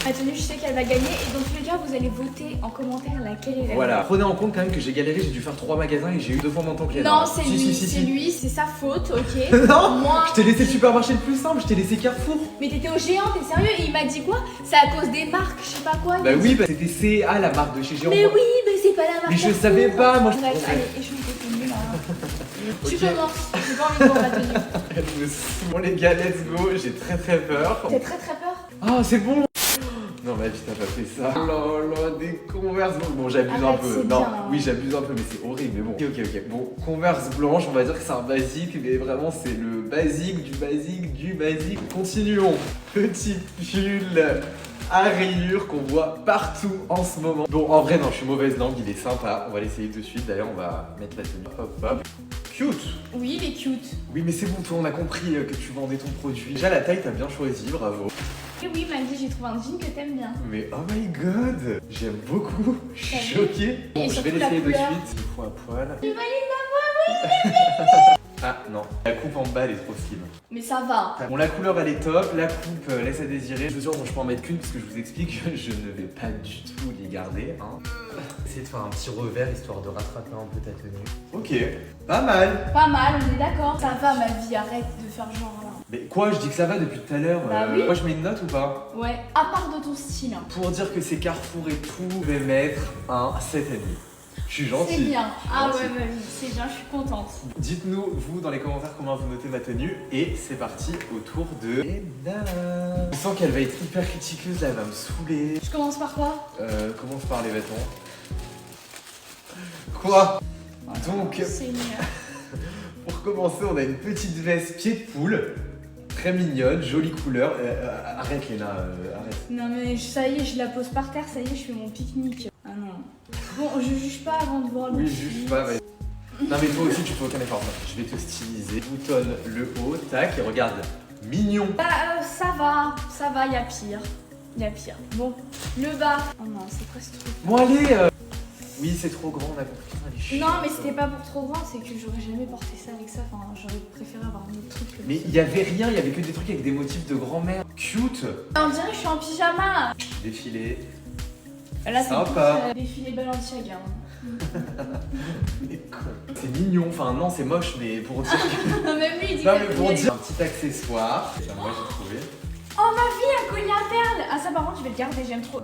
Ma tenue, je sais qu'elle va gagner et dans tous les cas, vous allez voter en commentaire laquelle est la Voilà, meilleure. prenez en compte quand même que j'ai galéré, j'ai dû faire 3 magasins et j'ai eu 2 fois mon temps que les Non, autres. c'est Si, lui, si, si, c'est si. lui, c'est sa faute, ok. Non, Moi, je t'ai laissé le supermarché le plus simple, je t'ai laissé Carrefour. mais t'étais au géant, t'es sérieux? Et il m'a dit quoi? C'est à cause des marques, je sais pas quoi. il Bah m'a oui, dit. bah c'était CA, la marque de chez Géant. Mais oui, mais c'est pas la marque. Mais je Carrefour. savais pas, moi, je Bref, pensais. allez, échange de tenue là. Tu Ok. commences, j'ai pas envie de voir ma tenue. Elle me saoule. Bon les gars, let's go, j'ai très peur. T'as très peur? Ah, c'est bon. Non mais putain, t'as fait ça. Oh là là, des Converse. Bon, j'abuse un Arrête, peu. c'est Non, bien. oui, j'abuse un peu, mais c'est horrible. Mais bon, ok. Bon, Converse blanche, on va dire que c'est un basique, mais vraiment, c'est le basique du basique du basique. Continuons. Petit pull à rayures qu'on voit partout en ce moment. Bon, en vrai, non, je suis mauvaise langue, il est sympa. On va l'essayer de suite. D'ailleurs, on va mettre la tenue. Hop. Cute. Oui, il est cute. Oui, mais c'est bon, toi, on a compris que tu vendais ton produit. Déjà, la taille, t'as bien choisi, bravo. Et oui, Maggie, j'ai trouvé un jean que t'aimes bien. Mais oh my god, j'aime beaucoup. Je suis T'as vu? choqué. Bon, Et je vais surtout la l'essayer de couleur. suite. Une fois à poil. Tu valides ma voix, Ah non, la coupe en bas, elle est trop slim. mais ça va. Bon, la couleur, elle est top. La coupe laisse à désirer. Je suis sûr que je peux en mettre qu'une parce que je vous explique que je ne vais pas du tout les garder. Hein. Essayer de faire un petit revers histoire de rattraper un peu ta tenue. Ok, pas mal. Pas mal, on est d'accord. Ça va, ma vie, arrête de faire genre là. Mais quoi, je dis que ça va depuis tout à l'heure. Bah oui. Moi, je mets une note ou pas? Ouais, à part de ton style. Hein. Pour dire que c'est Carrefour et tout, je vais mettre un 7,5. Je suis gentil. C'est bien. Ah Gentil. ouais, ma vie, c'est bien, je suis contente. Dites-nous, vous, dans les commentaires, comment vous notez ma tenue. Et c'est parti autour de Eda. Je sens qu'elle va être hyper critiqueuse, là, elle va me saouler. Je commence par quoi? Commence par les vêtements. Quoi? Donc, Seigneur. pour commencer, on a une petite veste pied de poule. Très mignonne, jolie couleur. Arrête, Léna, arrête. Non mais ça y est, je la pose par terre, ça y est, je fais mon pique-nique. Ah non. Bon, je juge pas avant de voir le Oui, film. juge pas, vas-y. Non, mais toi aussi, tu fais aucun effort. Je vais te styliser. Boutonne le haut, tac, et regarde. Mignon. Bah ça va, y a pire. Y a pire. Bon, le bas. Oh non, c'est presque trop. Bon, allez. Oui, c'est trop grand, on a compris. Elle est chiante. Non mais c'était pas pour trop grand, c'est que j'aurais jamais porté ça avec ça. Enfin, j'aurais préféré avoir un autre truc. Mais il y avait rien, il y avait que des trucs avec des motifs de grand-mère. Cute. On dirait que je suis en pyjama. Défilé. Là, c'est Sympa. plus défilé Balenciaga. Mais con. C'est mignon, enfin non, c'est moche, mais pour dire. Même lui, il dit Non, que mais pour dire un petit accessoire. Ça, moi, j'ai trouvé. Oh ma vie, un collier à perles. Ah ça par contre, je vais le garder, j'aime trop.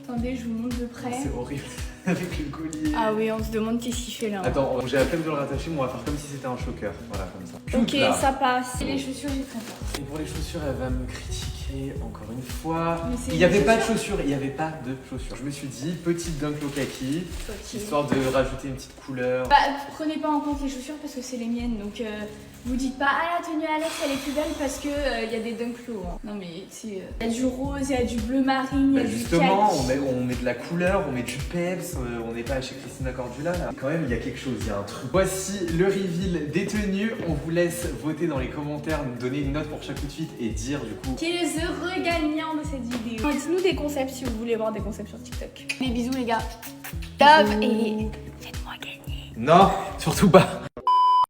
Attendez, je vous montre de près. C'est horrible avec le collier. Ah oui, on se demande qu'est-ce qu'il fait là. Attends, j'ai la peine de le rattacher, mais on va faire comme si c'était un choker. Voilà, comme ça. Cute, Ok, là. ça passe. Et les chaussures, j'ai très peur. Et pour les chaussures, elle va me critiquer encore une fois. Mais c'est Il n'y avait des pas de chaussures, il n'y avait pas de chaussures. Je me suis dit, petite dunk low kaki, Ok. histoire de rajouter une petite couleur. Bah, prenez pas en compte les chaussures parce que c'est les miennes. Donc, vous dites pas, ah la tenue Alex elle est plus belle parce que il y a des dunk low. Hein. Non, mais c'est. Il y a du rose, il y a du bleu marine, il y a Bah du justement, kaki. on met de la couleur, on met du peps, on n'est pas chez Christina Cordula là. Quand même, il y a quelque chose, il y a un truc. Voici le reveal des tenues. On vous laisse voter dans les commentaires, nous donner une note pour chaque outfit et dire du coup. Qui est les heureux gagnants de cette vidéo. Dites-nous des concepts si vous voulez voir des concepts sur TikTok. Des bisous les gars. Top et faites-moi gagner. Non, surtout pas.